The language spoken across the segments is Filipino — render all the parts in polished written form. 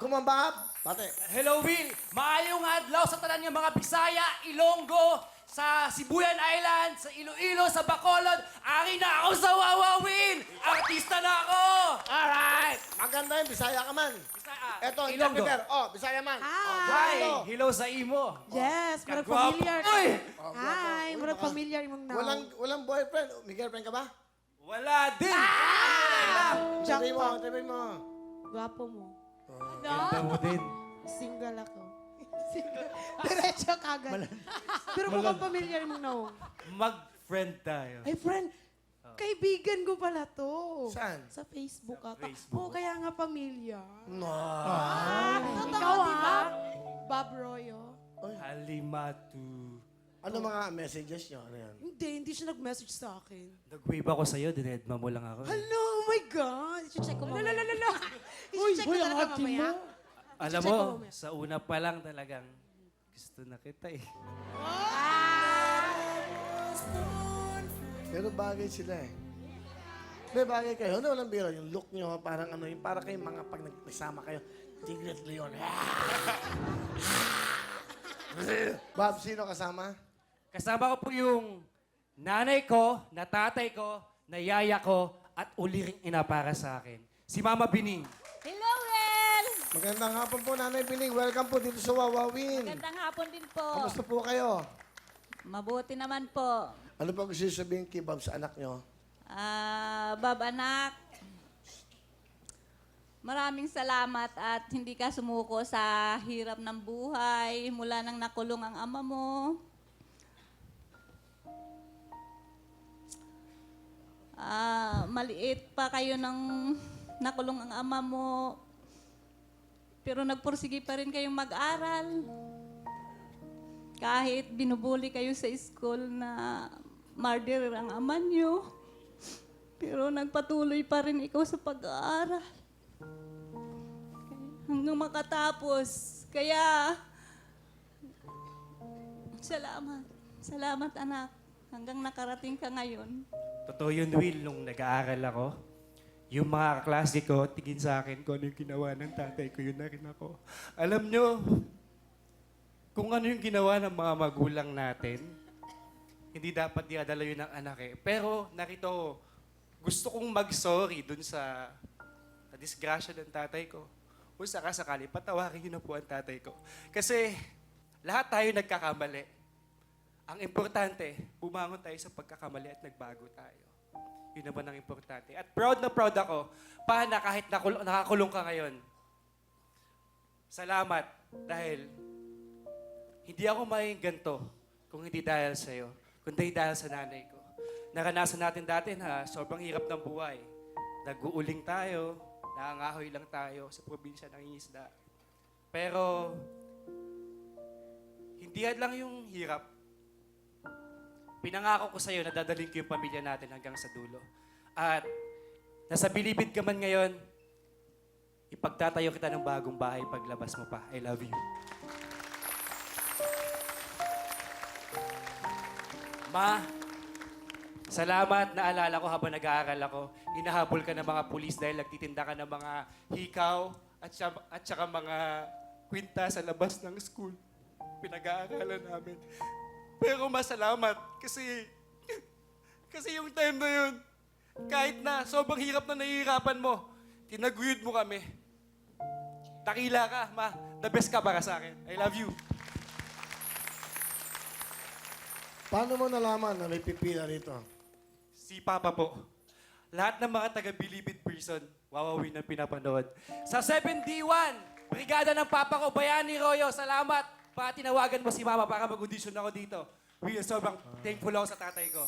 Kumambab. Tate. Hello, Will. Maayong adlaw sa tanan nga mga Bisaya, Ilonggo, sa Sibuyan Island, sa Iloilo, sa Bacolod. Ari na ako sa Wawa Will. Artista na ako. Alright. Maganda yun. Bisaya ka man. Bisaya. Eto, Ilonggo. Jupiter. Oh, Bisaya man. Hi. Hello sa imo. Yes, murag Kagwapo. familiar. Uy! Hi, murag familiar imong now. Walang boyfriend. May girlfriend ka ba? Wala din. Tabi mo, tabi mo. Gwapo mo. Ganda mo din. Single ako. Single. Diretso kagad. Pero mukhang familiar imong now. Mag-friend tayo. Ay, friend. Kaibigan ko pala to. Saan? Sa Facebook ata. Facebook. Oo, kaya nga familiar. No. Ikaw ah. Bob Royo. Halimatu. Ano mga messages nyo? Ano yan? Hindi siya nag-message sa akin. Nag-wave ako sa'yo, dinedma mo lang ako. Hello, oh my God. I-check ko mamaya. Uy, I-check ko ang talaga ate mamaya. mo. Alam Check mo, ko mamaya. sa una pa lang talagang gusto na kita eh. Pero bagay sila eh. May bagay kayo. Ano walang biro? Yung look nyo, parang ano, yung para kayong mga pag nagsama kayo. Tigret Leon. Bob, sino kasama? Kasama ko po yung nanay ko, na tatay ko, na yaya ko, at uliring ina para sa akin. Si Mama Bining. Hello, Well! Magandang hapon po, Nanay Piling. Welcome po dito sa Wawawin. Magandang hapon din po. Kamusta po kayo? Mabuti naman po. Ano pa gusto niyo sabihin kay Bob sa anak nyo? Bob, anak, maraming salamat at hindi ka sumuko sa hirap ng buhay mula nang nakulong ang ama mo. Maliit pa kayo nang nakulong ang ama mo. Pero nagpursige pa rin kayong mag-aral. Kahit binubuli kayo sa school na murderer ang ama niyo. Pero nagpatuloy pa rin ikaw sa pag-aaral. Hanggang makatapos. Kaya, salamat. Salamat, anak. Hanggang nakarating ka ngayon. Totoo yun, Will, nung nag-aaral ako. Yung mga kaklase ko, tingin sa akin kung ano yung ginawa ng tatay ko, yun na rin ako. Alam nyo, kung ano yung ginawa ng mga magulang natin, hindi dapat diadala yun ng anak eh. Pero narito, gusto kong mag-sorry dun sa disgrasya ng tatay ko. Kung sakasakali, patawarin yun na po ang tatay ko. Kasi lahat tayo nagkakamali. Ang importante, bumangon tayo sa pagkakamali at nagbago tayo. Yun naman ang importante. At proud na proud ako, na kahit nakakulong ka ngayon. Salamat dahil hindi ako maging ganito kung hindi dahil sa'yo, kundi dahil sa nanay ko. Naranasan natin dati na sobrang hirap ng buhay. Nag-uuling tayo, nangangahoy lang tayo sa probinsya ng isda. Pero, hindi lang yung hirap. Pinangako ko sa'yo na dadalhin ko yung pamilya natin hanggang sa dulo. At nasa bilibid ka man ngayon, ipagtatayo kita ng bagong bahay paglabas mo pa. I love you. Ma, salamat na alala ko habang nag-aaral ako. Hinahabol ka ng mga pulis dahil nagtitinda ka ng mga hikaw at saka mga kwinta sa labas ng school. Pinag-aaralan namin. Pero masalamat kasi yung time na yun, kahit na sobrang hirap na nahihirapan mo, tinaguyod mo kami. Takila ka, ma. The best ka para sa akin. I love you. Paano mo nalaman na may pipila rito? Si Papa po. Lahat ng mga taga-Bilibid prison, wawawin ang pinapanood. Sa 7D1, Brigada ng Papa ko, Bayani Royo, salamat. Tinawagan mo si Mama para mag-audition ako dito. Will, sobrang thankful ako sa tatay ko.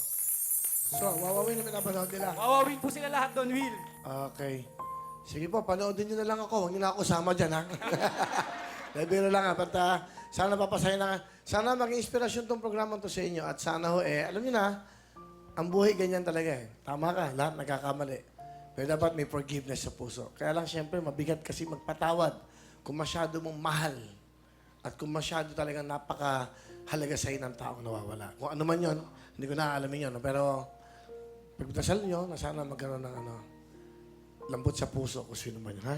So, Wawawin na pinapanood nila. Wawawin po sila lahat doon, Will. Okay. Sige po, panoodin nyo na lang ako. Huwag nyo na ako sama dyan, ha? Biro lang, ha? But, sana papasaya na. Sana maging inspirasyon tong programa to sa inyo. At sana ho, alam nyo na, ang buhay ganyan talaga eh. Tama ka, lahat nagkakamali. Pero dapat may forgiveness sa puso. Kaya lang, siyempre, mabigat kasi magpatawad kung masyado mong mahal. At kung masyado talagang napakahalaga sa'yo ng taong nawawala. Kung ano man yun, hindi ko naaalamin yun. Pero, pagdasal nyo, na sana magkaroon ng lambot sa puso kung sino man yun, ha?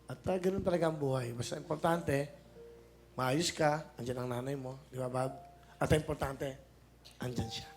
At ganun talaga ang buhay. Basta importante, maayos ka, andyan ang nanay mo. Di ba, Bob? At ang importante, andyan siya.